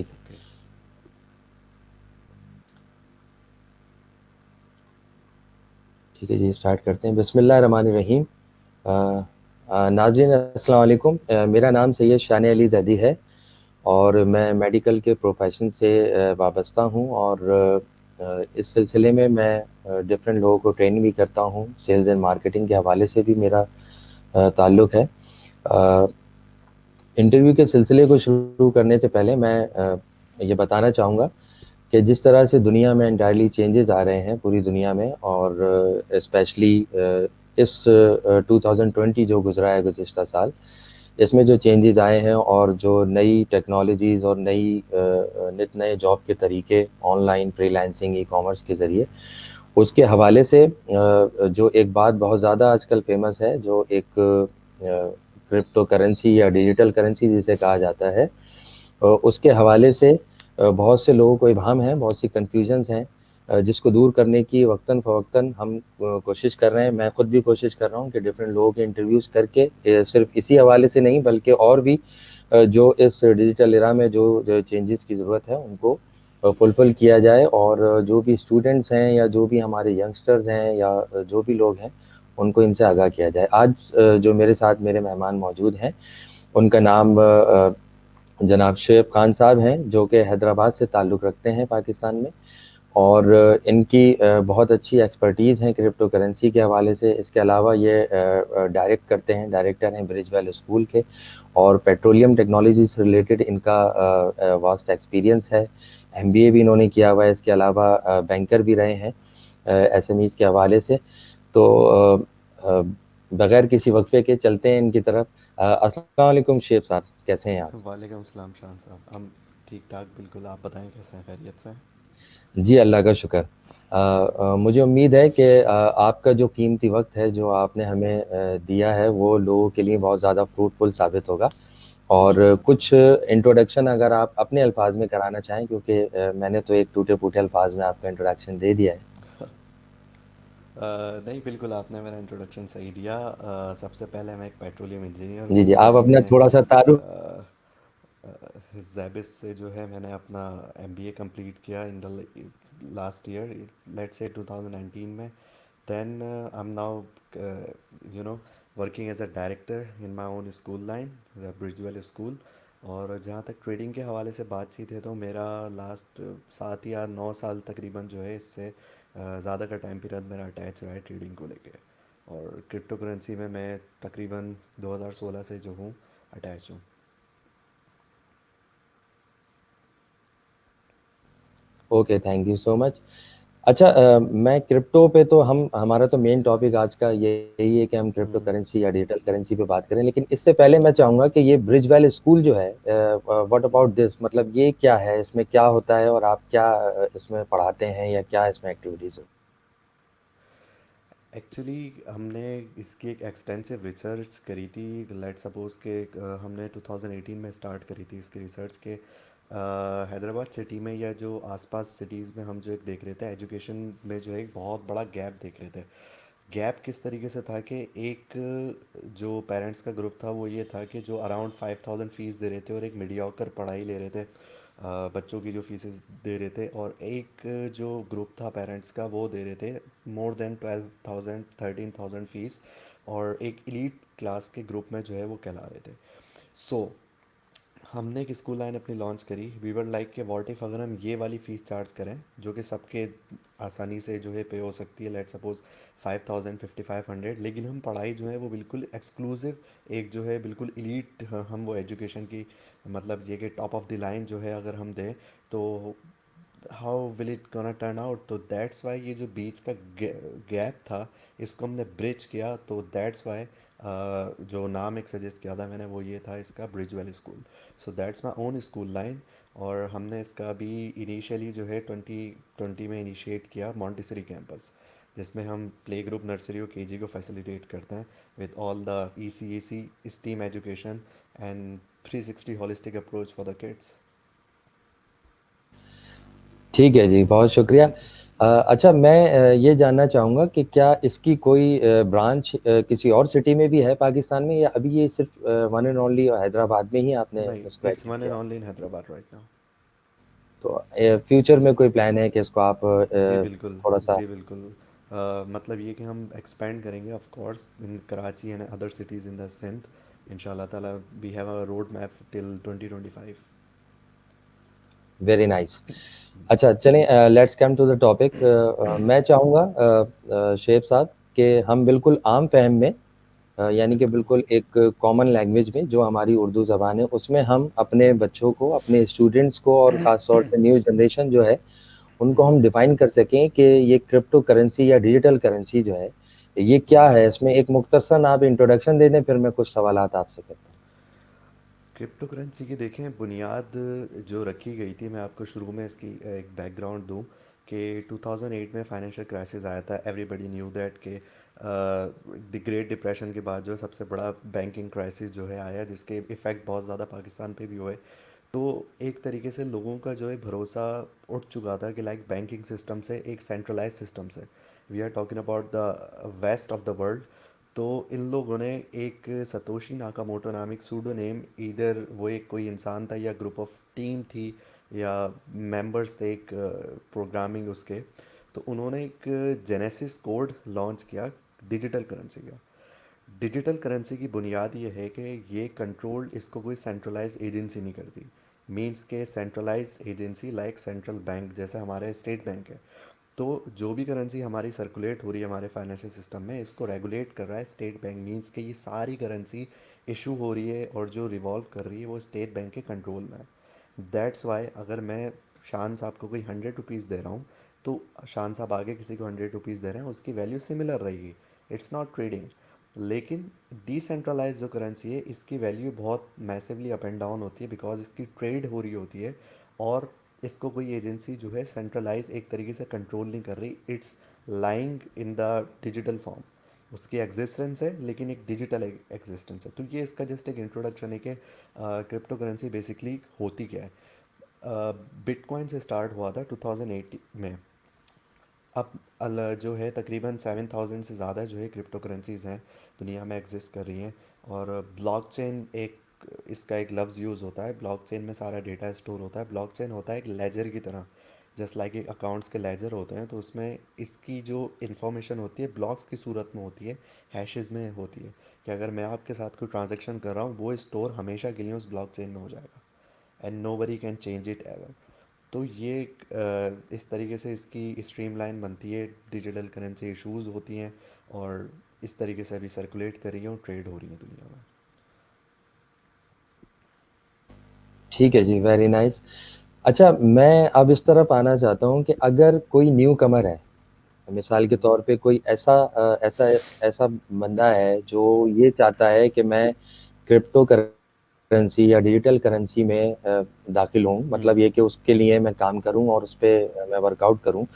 ठीक है। ओके। ठीक है जी, स्टार्ट करते हैं। बिस्मिल्लाहिर्रहमानिर्रहीम। नाज़रीन अस्सलाम वालेकुम। मेरा नाम सैयद शान अली ज़ैदी है और मैं मेडिकल के प्रोफेशन से वाबस्ता हूँ और इस सिलसिले में मैं डिफरेंट लोगों को ट्रेनिंग भी करता हूँ। सेल्स एंड मार्केटिंग के हवाले से भी मेरा ताल्लुक़ है। इंटरव्यू के सिलसिले को शुरू करने से पहले मैं ये बताना चाहूँगा कि जिस तरह से दुनिया में एंटायरली चेंजेस आ रहे हैं पूरी दुनिया में, और स्पेशली इस 2020 जो गुजरा है गुज़िश्ता साल, इसमें जो चेंजेस आए हैं और जो नई टेक्नोलॉजीज़ और नित नए जॉब के तरीके ऑनलाइन फ्रीलांसिंग ई कॉमर्स के ज़रिए, उसके हवाले से जो एक बात बहुत ज़्यादा आजकल फेमस है, जो एक क्रिप्टो करेंसी या डिजिटल करेंसी जिसे कहा जाता है, उसके हवाले से बहुत से लोगों को इबाहम है, बहुत सी कन्फ्यूजन्स हैं, जिसको दूर करने की वक्तन फ़वक्तन हम कोशिश कर रहे हैं। मैं ख़ुद भी कोशिश कर रहा हूँ कि डिफरेंट लोगों के इंटरव्यूज़ करके सिर्फ इसी हवाले से नहीं बल्कि और भी जो इस डिजिटल एरा में जो चेंजेस की ज़रूरत है उनको फुलफ़िल किया जाए, और जो भी स्टूडेंट्स हैं या जो भी हमारे यंगस्टर्स हैं या जो भी लोग हैं उनको इनसे आगाह किया जाए। आज जो मेरे साथ मेरे मेहमान मौजूद हैं, उनका नाम जनाब शुएब ख़ान साहब हैं, जो कि हैदराबाद से ताल्लुक़ रखते हैं पाकिस्तान में, और इनकी बहुत अच्छी एक्सपर्टीज़ हैं क्रिप्टो करेंसी के हवाले से। इसके अलावा ये डायरेक्टर हैं ब्रिजवेल स्कूल के, और पेट्रोलियम टेक्नोलॉजी से रिलेटेड इनका वास्ट एक्सपीरियंस है। एमबीए भी इन्होंने किया हुआ है। इसके अलावा बैंकर भी रहे हैं एसएमईज़ के हवाले से। तो बगैर किसी वक्फे के चलते हैं इनकी तरफ। अस्सलाम वालेकुम शुएब साहब, कैसे हैं आप? वालेकुम सलाम शान साहब, हम ठीक ठाक बिल्कुल। आप बताएं कैसे हैं, खैरियत से हैं? जी, अल्लाह का शुक्र। मुझे उम्मीद है कि आपका जो कीमती वक्त है जो आपने हमें दिया है वो लोगों के लिए बहुत ज़्यादा फ्रूटफुल साबित होगा। और इंशाल्लाह। कुछ इंट्रोडक्शन अगर आप अपने अल्फाज में कराना चाहें, क्योंकि मैंने तो एक टूटे-फूटे अल्फाज में आपका इंट्रोडक्शन दे दिया है। नहीं, बिल्कुल आपने मेरा इंट्रोडक्शन सही दिया। सबसे पहले मैं एक पेट्रोलियम इंजीनियर जी, हूँ। जी, आप अपना मैंने थोड़ा-सा तारुफ। जैबिस से जो है मैंने अपना एमबीए कंप्लीट किया in the last year, let's say 2019 में। Then I am now you know working as a director in my own school line, the Bridgewell school. और जहाँ तक ट्रेडिंग के हवाले से बातचीत है, तो मेरा लास्ट 7 या 9 साल तकरीबन जो है इससे ज़्यादा का टाइम पीरियड मेरा अटैच रहा है ट्रेडिंग को लेके। और क्रिप्टो करेंसी में मैं तकरीबन 2016 से जो हूँ अटैच हूँ। Okay, thank you so much. अच्छा, मैं क्रिप्टो पे तो हमारा तो मेन टॉपिक आज का यही है कि हम क्रिप्टो हम्म। करेंसी या डिजिटल करेंसी पे बात करें, लेकिन इससे पहले मैं चाहूँगा कि ये ब्रिजवेल स्कूल जो है, व्हाट अबाउट दिस, मतलब ये क्या है, इसमें क्या होता है और आप क्या इसमें पढ़ाते हैं या क्या इसमें एक्टिविटीज़? एक्चुअली हमने इसकी एक एक्सटेंसिव रिसर्च करी थी। लेट सपोज के हमने 2018 में स्टार्ट करी थी इसकी रिसर्च के। हैदराबाद सिटी में या जो आसपास सिटीज़ में हम जो एक देख रहे थे एजुकेशन में, जो एक बहुत बड़ा गैप देख रहे थे। गैप किस तरीके से था कि एक जो पेरेंट्स का ग्रुप था वो ये था कि जो अराउंड 5000 फ़ीस दे रहे थे और एक मीडियोकर पढ़ाई ले रहे थे, बच्चों की जो फीसेस दे रहे थे। और एक जो ग्रुप था पेरेंट्स का वो दे रहे थे मोर देन 12,000 13,000 फ़ीस, और एक इलीट क्लास के ग्रुप में जो है वो कहला रहे थे। सो हमने एक स्कूल लाइन अपनी लॉन्च करी। वी वर लाइक के व्हाट इफ़ अगर हम ये वाली फ़ीस चार्ज करें जो कि सबके आसानी से जो है पे हो सकती है, लेट सपोज 5,000 5,500, लेकिन हम पढ़ाई जो है वो बिल्कुल एक्सक्लूसिव, एक जो है बिल्कुल इलीट हम वो एजुकेशन की, मतलब ये कि टॉप ऑफ द लाइन जो है अगर हम दें, तो how will it gonna turn out. तो दैट्स वाई ये जो बीच का गैप था इसको हमने ब्रिज किया। तो दैट्स वाई जो नाम एक सजेस्ट किया था मैंने वो ये था इसका, Bridgewell school. So that's my own school line. और हमने इसका अभी इनिशियली जो है 2020 में इनिशिएट किया मॉन्टेसरी कैंपस, जिसमें हम प्ले ग्रुप, नर्सरी और केजी को फैसिलिटेट करते हैं with all the ECAC steam education and 360 holistic approach for the kids. ठीक है जी, बहुत शुक्रिया। अच्छा, मैं ये जानना चाहूँगा कि क्या इसकी कोई ब्रांच किसी और सिटी में भी है पाकिस्तान में, या अभी ये सिर्फ वन एंड ओनली हैदराबाद में ही आपने नहीं, इसको इट्स एक्टिव वन एंड किया? Only in Hyderabad right now. तो फ्यूचर में कोई प्लान है कि इसको आप जी बिल्कुल, थोड़ा सा? जी बिल्कुल। मतलब ये कि हम एक्सपेंड करेंगे of course in Karachi and other cities in the Sindh. इंशाल्लाह ताला we have a road map till 2025। Very nice. अच्छा चलें, let's come to the topic. मैं चाहूँगा शेख साहब कि हम बिल्कुल आम फहम में, यानी कि बिल्कुल। बिल्कुल एक कॉमन लैंग्वेज में जो हमारी उर्दू ज़बान है उसमें हम अपने बच्चों को, अपने स्टूडेंट्स को और ख़ास तौर से न्यू जनरेशन जो है उनको हम डिफाइन कर सकें कि ये क्रिप्टो करेंसी या डिजिटल करेंसी जो है ये क्या है। इसमें एक मुख्तसर आप इंट्रोडक्शन दे दें, फिर मैं कुछ सवालात आपसे करता हूँ। क्रिप्टो करेंसी की देखें बुनियाद जो रखी गई थी, मैं आपको शुरू में इसकी एक बैकग्राउंड दूं कि 2008 में फाइनेंशियल क्राइसिस आया था। एवरीबडी न्यू दैट के द ग्रेट डिप्रेशन के बाद जो सबसे बड़ा बैंकिंग क्राइसिस जो है आया, जिसके इफ़ेक्ट बहुत ज़्यादा पाकिस्तान पे भी हुए। तो एक तरीके से लोगों का जो है भरोसा उठ चुका था कि लाइक बैंकिंग सिस्टम से एक सेंट्रलाइज सिस्टम से, we are talking about the west of the world. तो इन लोगों ने एक सतोशी नाकामोटो नामिक सूडोनेम, इधर वो एक कोई इंसान था या ग्रुप ऑफ टीम थी या मेंबर्स थे एक प्रोग्रामिंग उसके, तो उन्होंने एक जेनेसिस कोड लॉन्च किया डिजिटल करेंसी का। डिजिटल करेंसी की बुनियाद ये है कि ये कंट्रोल इसको कोई सेंट्रलाइज एजेंसी नहीं करती। मींस के centralize agency like central bank, जैसे हमारे स्टेट बैंक है। तो जो भी करेंसी हमारी सर्कुलेट हो रही है हमारे फाइनेंशियल सिस्टम में, इसको रेगुलेट कर रहा है स्टेट बैंक। मींस के ये सारी करेंसी इशू हो रही है और जो रिवॉल्व कर रही है वो स्टेट बैंक के कंट्रोल में है। दैट्स वाई अगर मैं शान साहब को कोई 100 रुपीज़ दे रहा हूँ, तो शान साहब आगे किसी को 100 रुपीज़ दे रहे हैं, उसकी वैल्यू सिमिलर रहेगी। It's not trading. लेकिन डिसेंट्रलाइज जो करेंसी है इसकी वैल्यू बहुत मैसिवली अप एंड डाउन होती है, बिकॉज इसकी ट्रेड हो रही होती है और इसको कोई एजेंसी जो है सेंट्रलाइज एक तरीके से कंट्रोल नहीं कर रही। It's lying in the digital form. उसकी एग्जिस्टेंस है लेकिन एक डिजिटल एग्जिस्टेंस है। तो ये इसका जस्ट एक इंट्रोडक्शन है कि क्रिप्टो करेंसी बेसिकली होती क्या है। बिटकॉइन से स्टार्ट हुआ था 2008 में। अब जो है तकरीबन 7,000 से ज़्यादा जो है क्रिप्टो करेंसीज़ हैं दुनिया में एग्जिस्ट कर रही हैं। और ब्लॉकचेन एक, इसका एक लफ्ज़ यूज़ होता है। ब्लॉकचेन में सारा डेटा स्टोर होता है। ब्लॉकचेन होता है एक लेजर की तरह, जस्ट लाइक एक अकाउंट्स के लेजर होते हैं। तो उसमें इसकी जो इन्फॉर्मेशन होती है ब्लॉक्स की सूरत में होती है, हैशेस में होती है। कि अगर मैं आपके साथ कोई ट्रांजेक्शन कर रहा हूँ वो स्टोर हमेशा के लिए उस ब्लॉकचेन में हो जाएगा and nobody can change it ever. तो ये इस तरीके से इसकी स्ट्रीमलाइन बनती है। डिजिटल करेंसी इशूज़ होती हैं और इस तरीके से अभी सर्कुलेट कर रही हैं और ट्रेड हो रही हैं दुनिया में। ठीक है जी, वेरी नाइस। अच्छा मैं अब इस तरफ आना चाहता हूँ कि अगर कोई न्यू कमर है, मिसाल के तौर पे कोई ऐसा ऐसा बंदा है जो ये चाहता है कि मैं क्रिप्टो करेंसी या डिजिटल करेंसी में दाखिल हूँ, मतलब ये कि उसके लिए मैं काम करूँ और उस पे मैं वर्कआउट करूँ।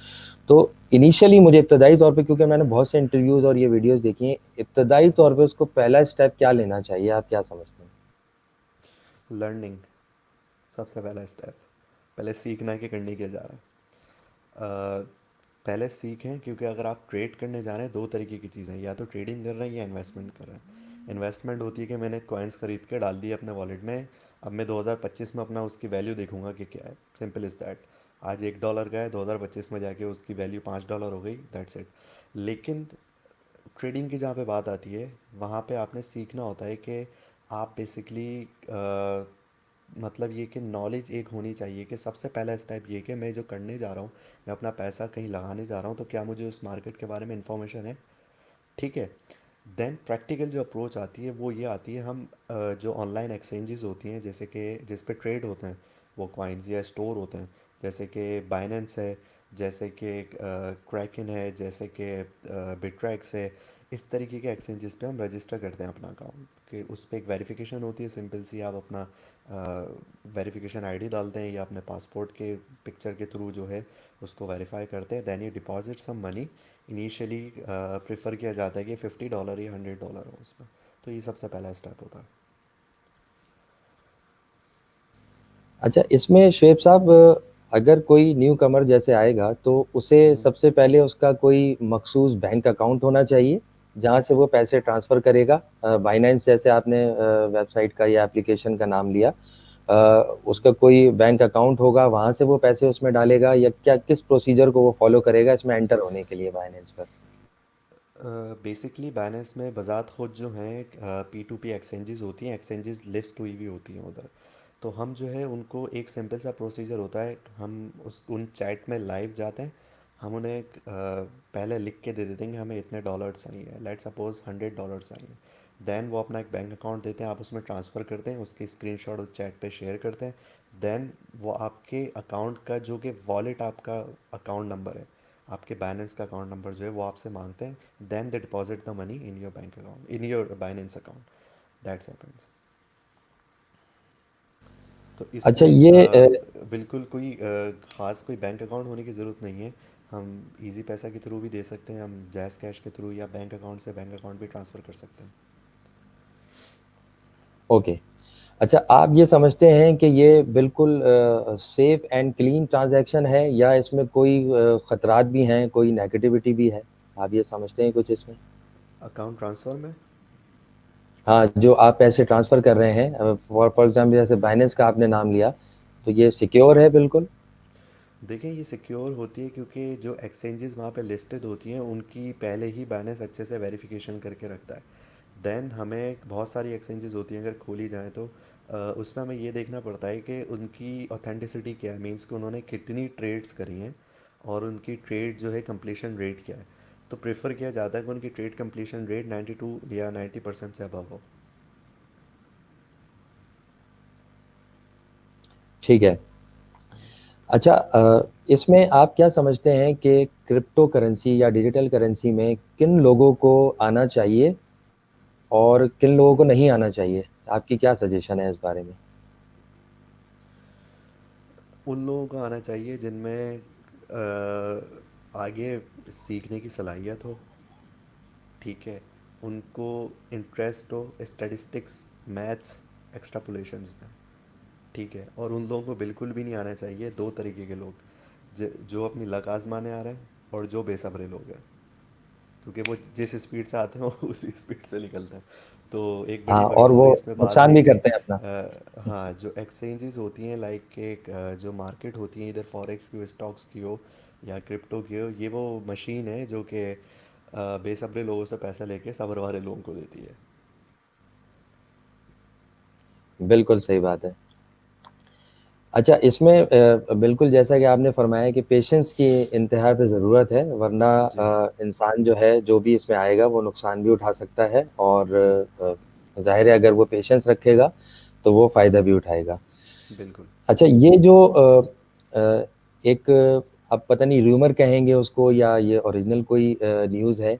तो इनिशियली मुझे इब्तदाई तौर पे, क्योंकि मैंने बहुत से इंटरव्यूज़ और ये वीडियोज़ देखी हैं, इब्तदाई तौर पे उसको पहला स्टेप क्या लेना चाहिए? आप क्या समझते हैं? लर्निंग सबसे पहला स्टेप। पहले सीखना कि करने क्या जा रहा है। पहले सीखें, क्योंकि अगर आप ट्रेड करने जा रहे हैं दो तरीके की चीज़ें, या तो ट्रेडिंग कर रहे हैं या इन्वेस्टमेंट कर रहे हैं। इन्वेस्टमेंट होती है कि मैंने कॉइन्स खरीद के डाल दिए अपने वॉलेट में, अब मैं 2025 में अपना उसकी वैल्यू देखूंगा कि क्या है। Simple is that. आज $1 का है, 2025 में जाके उसकी वैल्यू $5 हो गई, दैट्स इट। लेकिन ट्रेडिंग की जहाँ पे बात आती है वहाँ पे आपने सीखना होता है कि आप बेसिकली मतलब ये कि नॉलेज एक होनी चाहिए कि सबसे पहला स्टेप ये कि मैं जो करने जा रहा हूँ, मैं अपना पैसा कहीं लगाने जा रहा हूँ, तो क्या मुझे उस मार्केट के बारे में इंफॉर्मेशन है। ठीक है। देन प्रैक्टिकल जो अप्रोच आती है वो ये आती है, हम जो ऑनलाइन एक्सचेंजेस होती हैं जैसे कि जिस पे ट्रेड होते हैं वो कॉइन्स या स्टोर होते हैं, जैसे कि बाइनेंस है, जैसे कि क्रैकन है, जैसे कि बिटरेक्स है। इस तरीके के एक्सचेंजेस पे हम रजिस्टर करते हैं अपना अकाउंट, कि उस पर एक वेरिफिकेशन होती है सिंपल सी। आप अपना वेरिफिकेशन आईडी डालते हैं या अपने पासपोर्ट के पिक्चर के थ्रू जो है उसको वेरीफाई करते हैं। Then you deposit some money. Initially prefer किया जाता है कि $50 या $100 हो उसमें। तो ये सबसे पहला स्टेप होता है। अच्छा इसमें शुएब साहब, अगर कोई न्यू कमर जैसे आएगा तो उसे सबसे पहले उसका कोई मखसूस बैंक अकाउंट होना चाहिए जहाँ से वो पैसे ट्रांसफ़र करेगा। बाइनेंस जैसे आपने वेबसाइट का या एप्लीकेशन का नाम लिया, उसका कोई बैंक अकाउंट होगा, वहाँ से वो पैसे उसमें डालेगा, या क्या किस प्रोसीजर को वो फॉलो करेगा इसमें एंटर होने के लिए बाइनेंस पर? बेसिकली बाइनेंस में बज़ात खुद जो हैं पी टू पी एक्सचेंजेस होती हैं, एक्सचेंजेस लिस्ट हुई हुई होती हैं उधर। तो हम जो है उनको एक सिंपल सा प्रोसीजर होता है, हम उस उन चैट में लाइव जाते हैं। हम उन्हें पहले लिख के दे देते हैं कि हमें इतने डॉलर्स चाहिए, लेट सपोज $100 चाहिए। देन वो अपना एक बैंक अकाउंट देते हैं, आप उसमें ट्रांसफ़र करते हैं, उसकी स्क्रीनशॉट उस चैट पे शेयर करते हैं। देन वो आपके अकाउंट का जो कि वॉलेट आपका अकाउंट नंबर है, आपके बाइनेंस का अकाउंट नंबर जो है वो आपसे मांगते हैं। Then they deposit the money in your bank account, in your Binance account. That's happens. तो अच्छा, इसमें ये बिल्कुल कोई ख़ास कोई बैंक अकाउंट होने की ज़रूरत नहीं है। हम इजी पैसा के थ्रू भी दे सकते हैं, हम जैज़ कैश के थ्रू या बैंक अकाउंट से बैंक अकाउंट भी ट्रांसफ़र कर सकते हैं। ओके। अच्छा, आप ये समझते हैं कि ये बिल्कुल सेफ एंड क्लीन ट्रांजैक्शन है, या इसमें कोई खतरात भी हैं, कोई नेगेटिविटी भी है? आप ये समझते हैं कुछ इसमें? अकाउंट ट्रांसफ़र में हाँ, जो आप पैसे ट्रांसफ़र कर रहे हैं, फॉर फॉर एग्ज़ाम्पल जैसे बाइनेंस का आपने नाम लिया, तो ये सिक्योर है बिल्कुल? देखें, ये सिक्योर होती है क्योंकि जो एक्सचेंजेस वहाँ पे लिस्टेड होती हैं उनकी पहले ही बाइनेंस अच्छे से वेरिफिकेशन करके रखता है। देन हमें बहुत सारी एक्सचेंजेस होती हैं अगर खोली जाए तो उसमें हमें ये देखना पड़ता है कि उनकी ऑथेंटिसिटी क्या है, मीन्स कि उन्होंने कितनी ट्रेड्स करी हैं और उनकी ट्रेड जो है कंप्लीशन रेट क्या है। तो प्रेफर किया जाता है कि उनकी ट्रेड कंप्लीशन रेट 92 या 90% से अबव हो। ठीक है। अच्छा, इसमें आप क्या समझते हैं कि क्रिप्टो करेंसी या डिजिटल करेंसी में किन लोगों को आना चाहिए और किन लोगों को नहीं आना चाहिए? आपकी क्या सजेशन है इस बारे में? उन लोगों को आना चाहिए जिनमें आगे सीखने की सलाहियत हो, ठीक है, उनको इंटरेस्ट हो स्टैटिस्टिक्स, मैथ्स, एक्स्ट्रापोलेशंस में, ठीक है। और उन लोगों को बिल्कुल भी नहीं आना चाहिए दो तरीके के लोग, जो अपनी लक आजमाने आ रहे हैं और जो बेसब्रे लोग हैं, क्योंकि वो जिस स्पीड से आते हैं वो उसी स्पीड से निकलते हैं। तो एक बड़ी हाँ, और वो मशहूर इसमें बात नुकसान है भी कि करते हैं अपना। हाँ, जो एक्सचेंजेस होती हैं लाइक एक जो मार्केट होती हैं, इधर फॉरेक्स की हो, स्टॉक्स की हो या क्रिप्टो की हो, ये वो मशीन है जो कि बेसब्रे लोगों से पैसा लेके सब्र वाले लोगों को देती है। बिल्कुल सही बात है। अच्छा, इसमें बिल्कुल जैसा कि आपने फरमाया कि पेशेंस की इंतहा पे ज़रूरत है, वरना जी। इंसान जो है, जो भी इसमें आएगा वो नुकसान भी उठा सकता है, और जी। ज़ाहिर है अगर वो पेशेंस रखेगा तो वो फ़ायदा भी उठाएगा। बिल्कुल। अच्छा, ये जो एक, अब पता नहीं रूमर कहेंगे उसको या ये ओरिजिनल कोई न्यूज़ है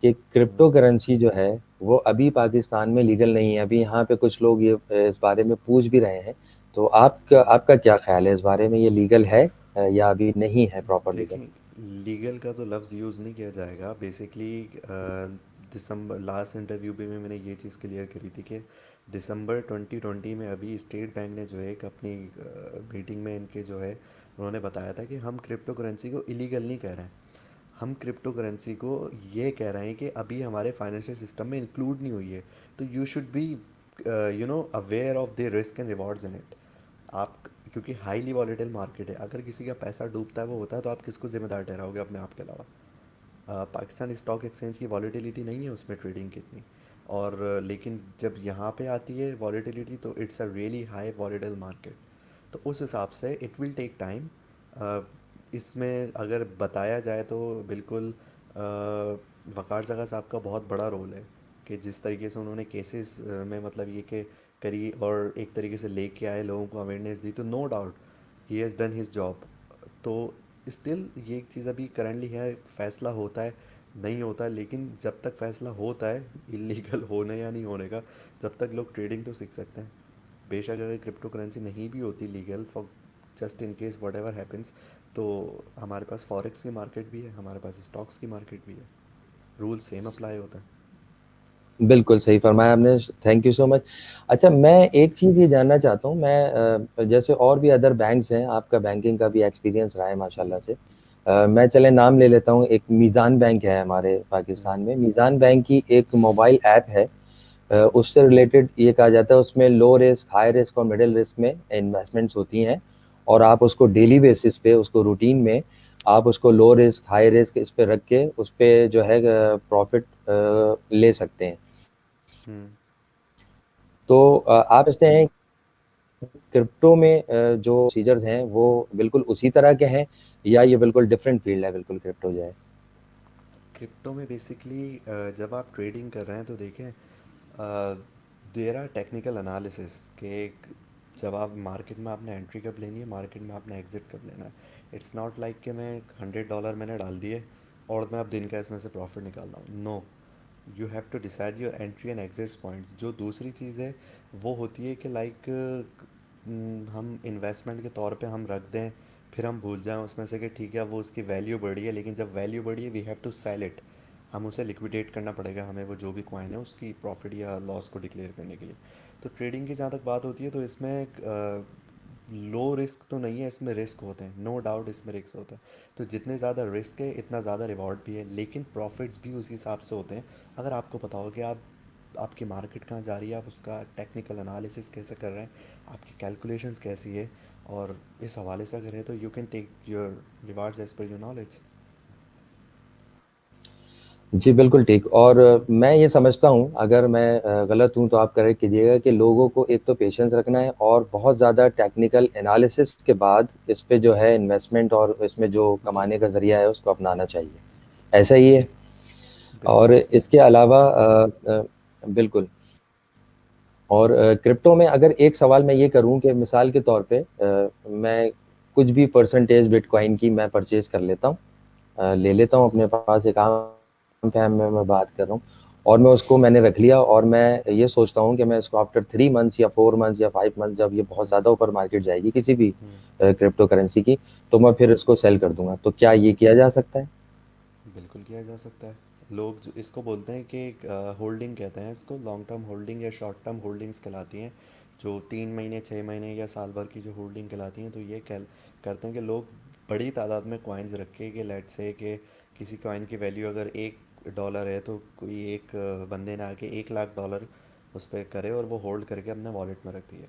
कि क्रिप्टो करेंसी जो है वो अभी पाकिस्तान में लीगल नहीं है। अभी यहाँ पे कुछ लोग ये इस बारे में पूछ भी रहे हैं। तो आपका क्या ख़्याल है इस बारे में, ये लीगल है या अभी नहीं है प्रॉपर लीगल? देखिए, लीगल का तो लफ्ज़ यूज़ नहीं किया जाएगा बेसिकली। दिसंबर लास्ट इंटरव्यू भी में मैंने ये चीज़ क्लियर करी थी कि दिसंबर 2020 में अभी स्टेट बैंक ने जो है एक अपनी मीटिंग में इनके जो है उन्होंने बताया था कि हम क्रिप्टो करेंसी को इलीगल नहीं कह रहे हैं, हम क्रिप्टो करेंसी को ये कह रहे हैं कि अभी हमारे फाइनेंशियल सिस्टम में इंक्लूड नहीं हुई है। तो you should be aware of the risk and rewards in it. आप, क्योंकि हाईली वॉलेटाइल मार्केट है, अगर किसी का पैसा डूबता है वो होता है तो आप किसको जिम्मेदार ठहराओगे अपने आप के अलावा? पाकिस्तान स्टॉक एक्सचेंज की वॉलेटिलिटी नहीं है उसमें ट्रेडिंग कितनी। और लेकिन जब यहाँ पे आती है वॉलेटिलिटी तो it's a really high volatile market. तो उस हिसाब से इट विल टेक टाइम। इसमें अगर बताया जाए तो बिल्कुल वकार जगह साहब का बहुत बड़ा रोल है कि जिस तरीके से उन्होंने केसेस में मतलब ये कि करी और एक तरीके से लेके आए, लोगों को अवेयरनेस दी, तो no doubt he has done his job. तो स्टिल ये एक चीज़ अभी करंटली है, फैसला होता है नहीं होता है, लेकिन जब तक फैसला होता है इलीगल होने या नहीं होने का, जब तक लोग ट्रेडिंग तो सीख सकते हैं। बेशक अगर क्रिप्टो करेंसी नहीं भी होती legal, for just in case what ever happens, तो हमारे पास फॉरेक्स की मार्केट भी है, हमारे पास स्टॉक्स की मार्केट भी है, रूल सेम अप्लाई होता है। बिल्कुल सही फरमाया आपने, थैंक यू सो मच। अच्छा, मैं जी। एक चीज़ ये जानना चाहता हूँ, मैं जैसे और भी अदर बैंक्स हैं, आपका बैंकिंग का भी एक्सपीरियंस रहा है माशाल्लाह से। मैं चले नाम ले लेता हूँ, एक मीज़ान बैंक है हमारे पाकिस्तान में। मीज़ान बैंक की एक मोबाइल ऐप है उससे रिलेटेड ये कहा जाता है, उसमें लो रिस्क, हाई रिस्क और मिडिल रिस्क में इन्वेस्टमेंट्स होती हैं, और आप उसको डेली बेसिस पे, उसको रूटीन में आप उसको लो रिस्क, हाई रिस्क इस पे रख के उस पे जो है प्रॉफिट ले सकते हैं। हम्म। तो आप समझते हैं क्रिप्टो में जो प्रोसीजर्स हैं वो बिल्कुल उसी तरह के हैं, या ये बिल्कुल डिफरेंट फील्ड है बिल्कुल क्रिप्टो जो है? क्रिप्टो में बेसिकली जब आप ट्रेडिंग कर रहे हैं तो देखें, देर आर टेक्निकल एनालिसिस के जब आप मार्केट में आपने एंट्री कब लेनी है, मार्केट में आपने एग्जिट कब लेना है। इट्स नॉट लाइक कि मैं $100 मैंने डाल दिए और मैं अब दिन का इसमें से प्रॉफिट निकाल रहा हूँ। No, you have to decide your entry and exit points. जो दूसरी चीज़ है वो होती है कि लाइक हम इन्वेस्टमेंट के तौर पे हम रख दें, फिर हम भूल जाएं उसमें से कि ठीक है वो उसकी वैल्यू बढ़ी है, लेकिन जब वैल्यू बढ़ी है we have to sell it. हम उसे लिक्विडेट करना पड़ेगा हमें, वो जो भी कॉइन है उसकी प्रॉफिट या लॉस को डिक्लेयर करने के लिए। तो ट्रेडिंग की जहाँ तक बात होती है तो इसमें लो रिस्क तो नहीं है, इसमें रिस्क होते हैं, नो डाउट इसमें रिस्क होता है। तो जितने ज़्यादा रिस्क है इतना ज़्यादा रिवॉर्ड भी है, लेकिन प्रॉफिट्स भी उसी हिसाब से होते हैं। अगर आपको पता हो कि आपकी मार्केट कहाँ जा रही है, आप उसका टेक्निकल एनालिसिस कैसे कर रहे हैं, आपकी कैलकुलेशंस कैसी है, और इस हवाले से अगर है तो you can take your rewards as per your knowledge. जी, बिल्कुल ठीक। और मैं ये समझता हूँ, अगर मैं गलत हूँ तो आप करेक्ट कीजिएगा, कि लोगों को एक तो पेशेंस रखना है और बहुत ज़्यादा टेक्निकल एनालिसिस के बाद इस पे जो है इन्वेस्टमेंट और इसमें जो जी। कमाने का ज़रिया है उसको अपनाना चाहिए। ऐसा ही जी, है। और बिल्कुल सही है। इसके अलावा बिल्कुल। और क्रिप्टो में अगर एक सवाल मैं ये करूं कि मिसाल के तौर पे मैं कुछ भी परसेंटेज बिटकॉइन की मैं परचेज कर लेता हूं, ले लेता हूं अपने पास, एक आम फैम में मैं बात कर रहा हूं, और मैं उसको मैंने रख लिया, और मैं ये सोचता हूं कि मैं इसको आफ्टर 3 मंथ्स या 4 मंथ्स या 5 मंथ्स, जब ये बहुत ज़्यादा ऊपर मार्केट जाएगी किसी भी हम्म। क्रिप्टो करेंसी की, तो मैं फिर इसको सेल कर दूंगा। तो क्या ये किया जा सकता है? बिल्कुल किया जा सकता है। लोग जो इसको बोलते हैं कि होल्डिंग कहते हैं इसको, लॉन्ग टर्म होल्डिंग या शॉर्ट टर्म होल्डिंग्स कहलाती हैं। जो 3 महीने 6 महीने या साल भर की जो होल्डिंग कहलाती हैं, तो ये कह करते हैं कि लोग बड़ी तादाद में कॉइन्स रखे, कि लेट से कि किसी कॉइन की वैल्यू अगर $1 है तो कोई एक बंदे ने आके $1 लाख उस पर करे और वो होल्ड करके अपने वॉलेट में रख दिए।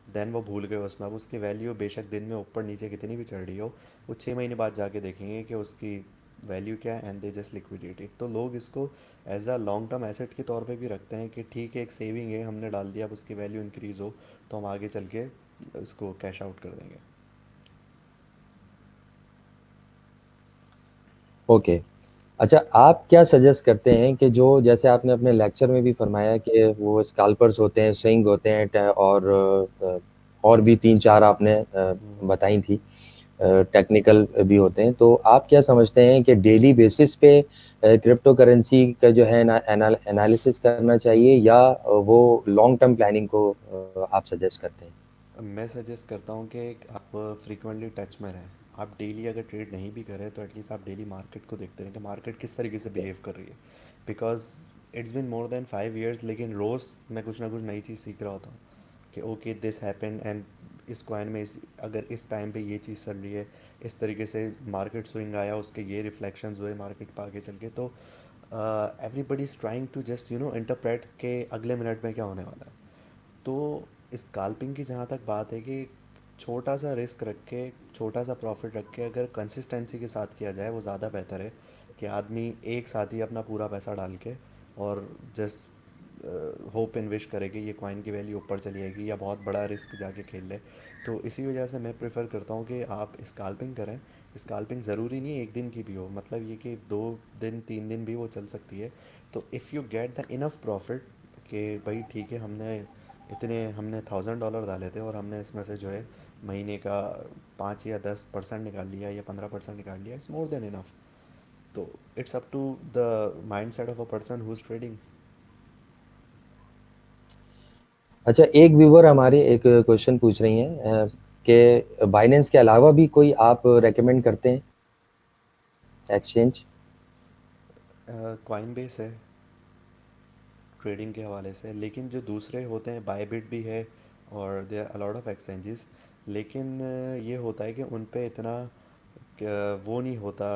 देन वो भूल गए उसमें, अब उसकी वैल्यू बेशक दिन में ऊपर नीचे कितनी भी चढ़ रही हो, वो 6 महीने बाद जाके देखेंगे कि उसकी वैल्यू क्या है, and they just liquidate it. तो लोग इसको as a long term asset के तौर पे भी रखते हैं कि ठीक है एक सेविंग है, हमने डाल दिया, अब उसकी वैल्यू इंक्रीज़ हो तो हम आगे चल के इसको कैश आउट कर देंगे। ओके। अच्छा, आप क्या सजेस्ट करते हैं कि जो, जैसे आपने अपने लेक्चर में भी फरमाया कि वो स्कैल्पर्स होते हैं, स्विंग होते हैं, और भी 3-4 आपने हम्म। बताई थी, टेक्निकल भी होते हैं, तो आप क्या समझते हैं कि डेली बेसिस पे क्रिप्टो करेंसी का जो है एनालिसिस करना चाहिए, या वो लॉन्ग टर्म प्लानिंग को आप सजेस्ट करते हैं? मैं सजेस्ट करता हूँ कि आप फ्रीक्वेंटली टच में रहें। आप डेली अगर ट्रेड नहीं भी करें तो एटलीस्ट आप डेली मार्केट को देखते रहें कि मार्केट किस तरीके से बिहेव कर रही है। Because it's been more than 5 years, लेकिन रोज़ मैं कुछ ना कुछ नई चीज़ सीख रहा होता हूँ कि ओके दिस हैपन, एंड इस कॉइन में अगर इस टाइम पे ये चीज़ चल रही है, इस तरीके से मार्केट स्विंग आया, उसके ये रिफ्लेक्शंस हुए मार्केट पर आगे चल के, तो everybody is trying to just interpret के अगले मिनट में क्या होने वाला है। तो स्काल्पिंग की जहाँ तक बात है कि छोटा सा रिस्क रख के, छोटा सा प्रॉफिट रख के अगर कंसिस्टेंसी के साथ किया जाए वो ज़्यादा बेहतर है कि आदमी एक साथ ही अपना पूरा पैसा डाल के और जस्ट होप इन विश करे कि ये कॉइन की वैल्यू ऊपर चली जाएगी, या बहुत बड़ा रिस्क जाके खेल ले। तो इसी वजह से मैं प्रेफर करता हूँ कि आप स्काल्पिंग करें। स्काल्पिंग ज़रूरी नहीं है एक दिन की भी हो, मतलब ये कि 2 दिन 3 दिन भी वो चल सकती है। तो if you get the enough profit कि भाई ठीक है, हमने $1000 डाले थे और हमने इसमें से जो है महीने का 5 या 10% निकाल लिया या 15% निकाल लिया, इट्स मोर देन इनफ। तो it's up to the mind set of a person who is trading. अच्छा, एक व्यूवर हमारे एक क्वेश्चन पूछ रही हैं कि बाइनेंस के अलावा भी कोई आप रेकमेंड करते हैं एक्सचेंज? क्वाइन बेस है ट्रेडिंग के हवाले से, लेकिन जो दूसरे होते हैं बायबिट भी है और they are a lot of exchanges. लेकिन ये होता है कि उन पे इतना वो नहीं होता,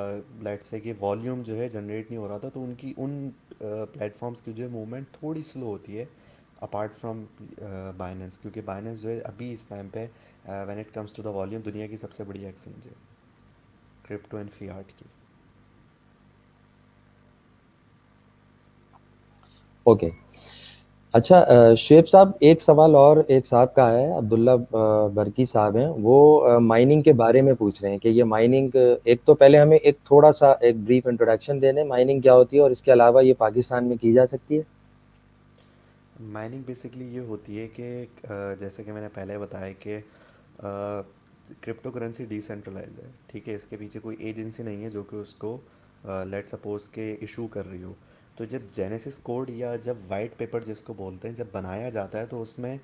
लेट्स से कि वॉल्यूम जो है जनरेट नहीं हो रहा था, तो उनकी उन प्लेटफॉर्म्स की जो मूवमेंट थोड़ी स्लो होती है। अपार्ट फ्रॉम बाइनेंस, क्योंकि बाइनेंस जो है अभी इस टाइम पे when it comes to the volume दुनिया की सबसे बड़ी एक्सचेंज है क्रिप्टो एंड फियाट की। ओके। अच्छा, शेख साहब, एक सवाल और एक साहब का है, अब्दुल्ला बरकी साहब हैं, वो माइनिंग के बारे में पूछ रहे हैं कि ये माइनिंग, एक तो पहले हमें एक थोड़ा सा एक ब्रीफ इंट्रोडक्शन दे दें, माइनिंग क्या होती है और इसके अलावा ये पाकिस्तान में की जा सकती है। माइनिंग बेसिकली ये होती है कि जैसे कि मैंने पहले बताया कि क्रिप्टो करेंसी डिसेंट्रलाइज है, ठीक है, इसके पीछे कोई एजेंसी नहीं है जो कि उसको लेट सपोज के इशू कर रही हो। तो जब जेनेसिस कोड या जब वाइट पेपर जिसको बोलते हैं जब बनाया जाता है तो उसमें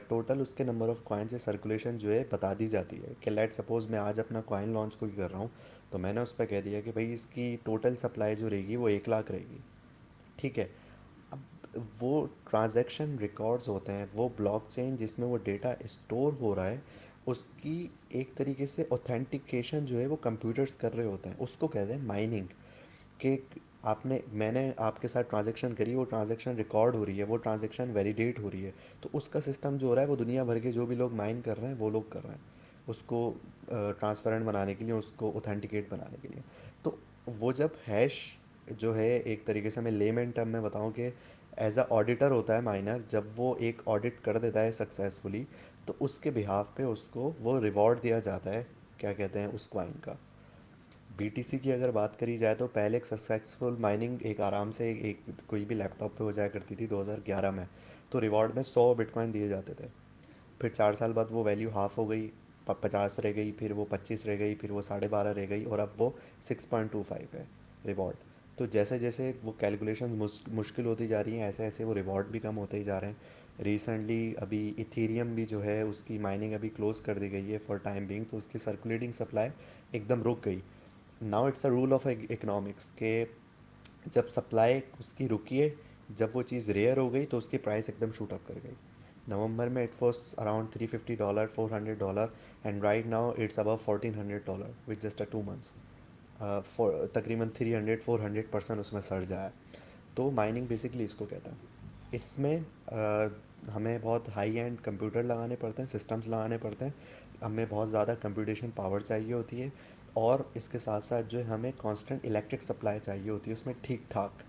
टोटल उसके नंबर ऑफ़ कॉइन से सर्कुलेशन जो है बता दी जाती है कि लेट सपोज़ मैं आज अपना कॉइन लॉन्च कोई कर रहा हूँ, तो मैंने उस पर कह दिया कि भाई इसकी टोटल सप्लाई जो रहेगी वो 1 लाख रहेगी, ठीक है। अब वो ट्रांजैक्शन रिकॉर्ड्स होते हैं, वो ब्लॉकचेन जिसमें वो डेटा स्टोर हो रहा है, उसकी एक तरीके से ऑथेंटिकेशन जो है वो कंप्यूटर्स कर रहे होते हैं, उसको कहते हैं माइनिंग। कि आपने मैंने आपके साथ ट्रांजैक्शन करी, वो ट्रांजैक्शन रिकॉर्ड हो रही है, वो ट्रांजैक्शन वैलिडेट हो रही है, तो उसका सिस्टम जो हो रहा है वो दुनिया भर के जो भी लोग माइन कर रहे हैं वो लोग कर रहे हैं उसको ट्रांसपेरेंट बनाने के लिए, उसको ऑथेंटिकेट बनाने के लिए। तो वो जब हैश जो है, एक तरीके से मैं लेमैन टर्म में बताऊं कि एज अ ऑडिटर होता है माइनर, जब वो एक ऑडिट कर देता है सक्सेसफुली, तो उसके बिहाफ पे उसको वो रिवॉर्ड दिया जाता है, क्या कहते हैं उस क्वाइन का। बीटीसी की अगर बात करी जाए तो पहले एक सक्सेसफुल माइनिंग एक आराम से एक कोई भी लैपटॉप पे हो जाया करती थी 2011 में। तो रिवॉर्ड में 100 बिटकॉइन दिए जाते थे। फिर 4 साल बाद वो वैल्यू हाफ हो गई, 50 रह गई, फिर वो 25 रह गई, फिर वो 12.5 रह गई, और अब वो 6.25 है रिवॉर्ड। तो जैसे जैसे वो कैलकुलेशन मुश्किल होती जा रही हैं, ऐसे ऐसे वो रिवॉर्ड भी कम होते ही जा रहे हैं। रिसेंटली अभी इथेरियम भी जो है उसकी माइनिंग अभी क्लोज कर दी गई है फॉर टाइम बिंग, तो उसकी सर्कुलेटिंग सप्लाई एकदम रुक गई। Now it's a rule of economics के जब सप्लाई उसकी रुकी है, जब वो चीज़ रेयर हो गई तो उसकी प्राइस एकदम शूट अप कर गई। नवंबर में it was around $350, $400, and right now it's above $1400 with just a 2 months. तकरीबन 300-400% उसमें सर्ज आया है। तो माइनिंग बेसिकली इसको कहता है। इसमें हमें बहुत हाई एंड कंप्यूटर लगाने पड़ते हैं, सिस्टम्स लगाने पड़ते हैं, हमें बहुत ज़्यादा कंप्यूटेशन पावर चाहिए होती है, और इसके साथ साथ जो है हमें कांस्टेंट इलेक्ट्रिक सप्लाई चाहिए होती है उसमें ठीक ठाक।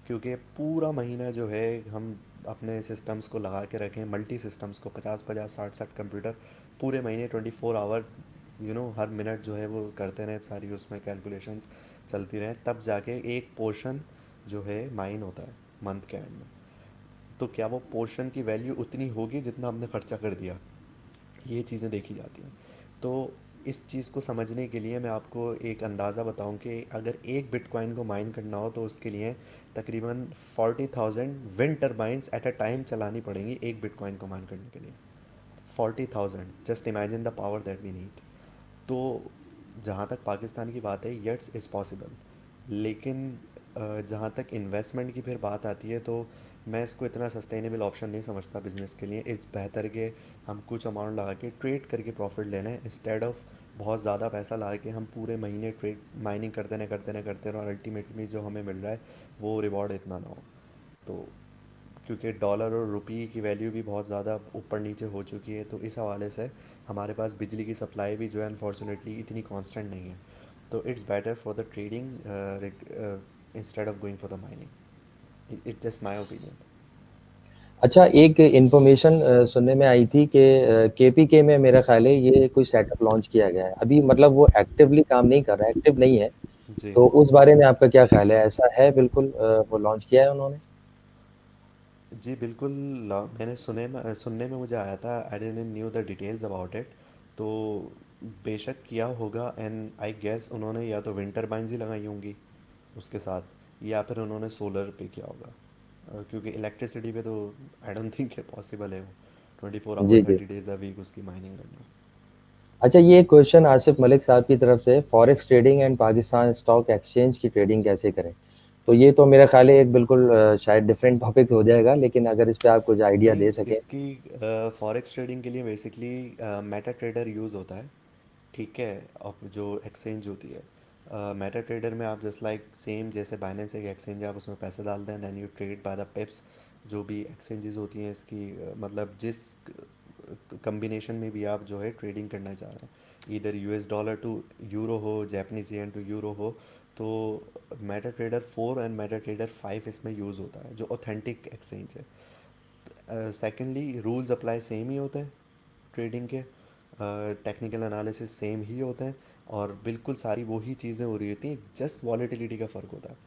क्योंकि पूरा महीना जो है हम अपने सिस्टम्स को लगा के रखें, मल्टी सिस्टम्स को 50-50 60-60 कंप्यूटर पूरे महीने 24 आवर, हर मिनट जो है वो करते रहें, सारी उसमें कैलकुलेशंस चलती रहें, तब जाके एक पोर्शन जो है माइन होता है मंथ के एंड में। तो क्या वो पोर्शन की वैल्यू उतनी होगी जितना हमने खर्चा कर दिया, ये चीज़ें देखी जाती हैं। तो इस चीज़ को समझने के लिए मैं आपको एक अंदाज़ा बताऊं कि अगर एक बिटकॉइन को माइन करना हो तो उसके लिए तकरीबन 40,000 wind turbines at a time चलानी पड़ेंगी एक बिटकॉइन को माइन करने के लिए। 40,000, just imagine the power that we need. तो जहाँ तक पाकिस्तान की बात है, यट्स इज़ पॉसिबल, लेकिन जहाँ तक इन्वेस्टमेंट की फिर बात आती है तो मैं इसको इतना सस्टेनेबल ऑप्शन नहीं समझता बिज़नेस के लिए। इस बेहतर के हम कुछ अमाउंट लगा के ट्रेड करके प्रॉफिट लेना है, इंस्टेड ऑफ बहुत ज़्यादा पैसा लगा के हम पूरे महीने ट्रेड माइनिंग करते रहो, और अल्टीमेटली जो हमें मिल रहा है वो रिवॉर्ड इतना ना हो। तो क्योंकि डॉलर और रुपये की वैल्यू भी बहुत ज़्यादा ऊपर नीचे हो चुकी है, तो इस हवाले से हमारे पास बिजली की सप्लाई भी जो है अनफॉर्चुनेटली इतनी कांस्टेंट नहीं है। तो it's better for the trading instead of going for the mining. It's just my opinion. अच्छा, एक इन्फॉर्मेशन सुनने में आई थी कि केपीके में मेरा ख्याल है ये कोई सेटअप लॉन्च किया गया है अभी, मतलब वो एक्टिवली काम नहीं कर रहा है, एक्टिव नहीं है, जी तो उस बारे में आपका क्या ख्याल है, ऐसा है बिल्कुल वो लॉन्च किया है उन्होंने। जी बिल्कुल। मैंने सुनने में मुझे आया था, I didn't knew the details about it. तो बेशक किया होगा, एंड आई गेस उन्होंने या तो विंड टर्बाइन्स ही लगाई होंगी उसके साथ, या फिर उन्होंने सोलर पे किया होगा। क्योंकि इलेक्ट्रिसिटी पे तो आई डोंट थिंक पॉसिबल है वो 24 आवर जी जी। 30 डेज अ वीक उसकी माइनिंग करना। अच्छा, ये क्वेश्चन आसिफ मलिक साहब की तरफ से, forex trading and Pakistan stock exchange की ट्रेडिंग कैसे करें। तो ये तो मेरा ख्याल है एक बिल्कुल शायद डिफरेंट टॉपिक हो जाएगा, लेकिन अगर इस पे आप कुछ आइडिया नहीं, दे सकें। इसकी फॉरेक्स ट्रेडिंग के लिए बेसिकली मेटा ट्रेडर यूज़ होता है, ठीक है। अब जो एक्सचेंज होती है मेटा ट्रेडर में आप जस्ट लाइक सेम जैसे बाइनेंस एक एक्सचेंज है, आप उसमें पैसे डालते हैं, then you trade by the pips. जो भी एक्सचेंजेस होती हैं इसकी मतलब जिस कम्बिनेशन में भी आप जो है ट्रेडिंग करना चाह रहे हैं, इधर यूएस डॉलर टू यूरो हो, जापानीज येन टू यूरो हो, तो Meta trader 4 and Meta trader 5 इसमें यूज़ होता है, जो ऑथेंटिक एक्सचेंज है। सेकेंडली रूल्स अप्लाई सेम ही होते हैं ट्रेडिंग के, टेक्निकल एनालिसिस सेम ही होते हैं, और बिल्कुल सारी वही चीज़ें हो रही होती हैं, जस्ट वॉलेटिलिटी का फ़र्क होता है।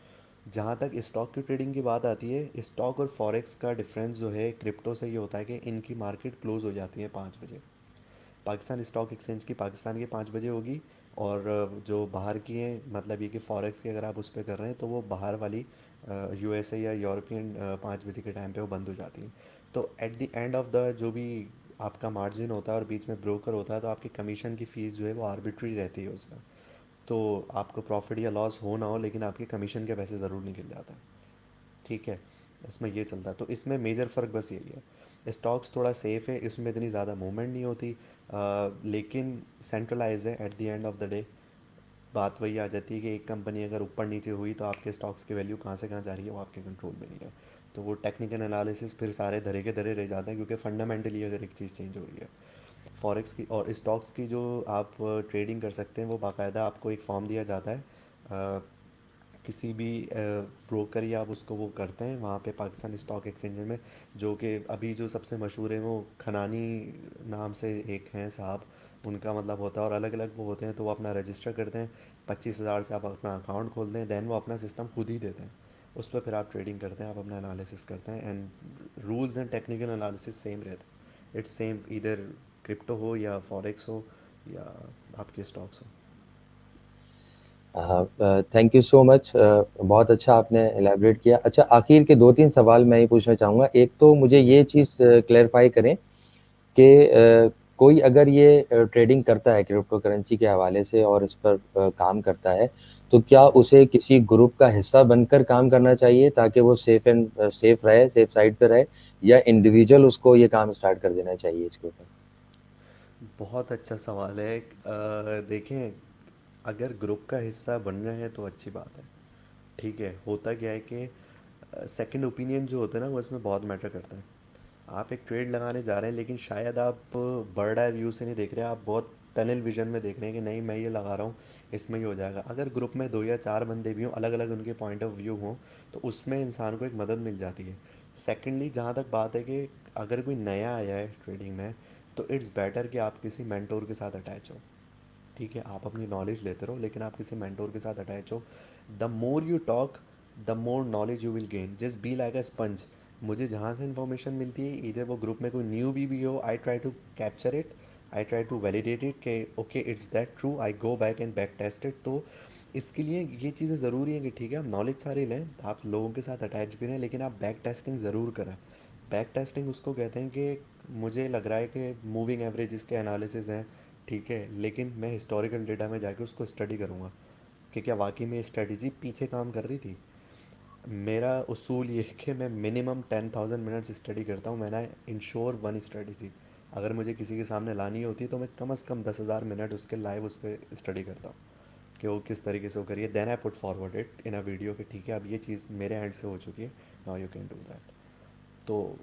जहाँ तक स्टॉक की ट्रेडिंग की बात आती है, स्टॉक और फॉरेक्स का डिफरेंस जो है क्रिप्टो से ये होता है कि इनकी मार्केट क्लोज हो जाती है 5 बजे। पाकिस्तान स्टॉक एक्सचेंज की पाकिस्तान के 5 बजे होगी, और जो बाहर की हैं, मतलब ये कि फॉरेक्स की अगर आप उस पर कर रहे हैं तो वो बाहर वाली यूएसए या यूरोपियन 5 बजे के टाइम पे वो बंद हो जाती हैं। तो at the end of the जो भी आपका मार्जिन होता है और बीच में ब्रोकर होता है, तो आपकी कमीशन की फ़ीस जो है वो आर्बिट्री रहती है उसमें। तो आपको प्रॉफिट या लॉस हो ना हो, लेकिन आपके कमीशन के पैसे ज़रूर निकल जाता है। ठीक है, इसमें ये चलता है, तो इसमें मेजर फ़र्क बस यही है। स्टॉक्स थोड़ा सेफ़ है, इसमें इतनी ज़्यादा मूवमेंट नहीं होती, लेकिन सेंट्रलाइज है at the end of the day. बात वही आ जाती है कि एक कंपनी अगर ऊपर नीचे हुई तो आपके स्टॉक्स की वैल्यू कहाँ से कहाँ जा रही है वो आपके कंट्रोल में नहीं है। तो वो टेक्निकल एनालिसिस फिर सारे धरे के धरे रह जाते हैं, क्योंकि फंडामेंटली अगर एक चीज़ चेंज हो रही है। फॉरेक्स की और स्टॉक्स की जो आप ट्रेडिंग कर सकते हैं, वो बाकायदा आपको एक फॉर्म दिया जाता है, किसी भी ब्रोकर या आप उसको वो करते हैं वहाँ पे पाकिस्तान स्टॉक एक्सचेंज में। जो कि अभी जो सबसे मशहूर है वो खनानी नाम से एक हैं साहब, उनका मतलब होता है, और अलग अलग वो होते हैं, तो वो अपना रजिस्टर करते हैं। 25,000 से आप अपना अकाउंट खोलते हैं, दैन वो अपना सिस्टम खुद ही देते हैं। उस पर फिर आप ट्रेडिंग करते हैं, आप अपना एनालिसिस करते हैं, and rules and technical analysis same रहता है। इट्स सेम, इधर क्रिप्टो हो या फॉरेक्स हो या आपके स्टॉक्स हो। थैंक यू सो मच, बहुत अच्छा आपने एलैबोरेट किया। अच्छा, आखिर के 2-3 सवाल मैं ये पूछना चाहूँगा। एक तो मुझे जी जी। ये चीज़ क्लैरिफ़ाई करें कि कोई अगर ये ट्रेडिंग करता है क्रिप्टो करेंसी के हवाले से और इस पर काम करता है, तो क्या उसे किसी ग्रुप का हिस्सा बनकर काम करना चाहिए ताकि वो सेफ रहे, सेफ साइड पे रहे, या इंडिविजुअल उसको ये काम स्टार्ट कर देना चाहिए इसके ऊपर? बहुत अच्छा सवाल है। देखें, अगर ग्रुप का हिस्सा बन रहे हैं तो अच्छी बात है। ठीक है, होता क्या है कि सेकंड ओपिनियन जो होता है ना, वो इसमें बहुत मैटर करता है। आप एक ट्रेड लगाने जा रहे हैं, लेकिन शायद आप बर्ड आई व्यू से नहीं देख रहे हैं, आप बहुत टनल विजन में देख रहे हैं कि नहीं मैं ये लगा रहा हूँ, इसमें ही हो जाएगा। अगर ग्रुप में 2 या 4 बंदे भी हों, अलग अलग उनके पॉइंट ऑफ व्यू हों, तो उसमें इंसान को एक मदद मिल जाती है। सेकेंडली, जहाँ तक बात है कि अगर कोई नया आया है ट्रेडिंग में, तो इट्स बेटर कि आप किसी मेंटोर के साथ अटैच हो। ठीक है, आप अपनी नॉलेज लेते रहो, लेकिन आप किसी मेंटोर के साथ अटैच हो। The more you talk, the more knowledge you will gain. Just be like a sponge. मुझे जहाँ से इन्फॉर्मेशन मिलती है, इधर वो ग्रुप में कोई न्यू भी हो, I try to capture it, I try to validate it कि okay it's that true, I go back and back test it. तो इसके लिए ये चीज़ें ज़रूरी है कि ठीक है, आप नॉलेज सारी लें, आप लोगों के साथ अटैच भी रहें, लेकिन आप बैक टेस्टिंग ज़रूर करें। बैक टेस्टिंग उसको कहते हैं कि मुझे लग रहा है कि मूविंग एवरेजेस के एनालिसिस हैं, ठीक है, लेकिन मैं हिस्टोरिकल डेटा में जाके उसको स्टडी करूँगा कि क्या वाकई में स्ट्रेटजी पीछे काम कर रही थी। मेरा उसूल ये है कि मैं मिनिमम 10,000 मिनट्स स्टडी करता हूँ, मैंने इंश्योर वन स्ट्रेटजी। अगर मुझे किसी के सामने लानी होती है तो मैं कम से कम 10,000 मिनट उसके लाइव उस पर स्टडी करता हूँ कि वो किस तरीके से वो करिए। Then I put forward it in a video कि ठीक है, अब ये चीज़ मेरे एंड से हो चुकी है, now you can do that. तो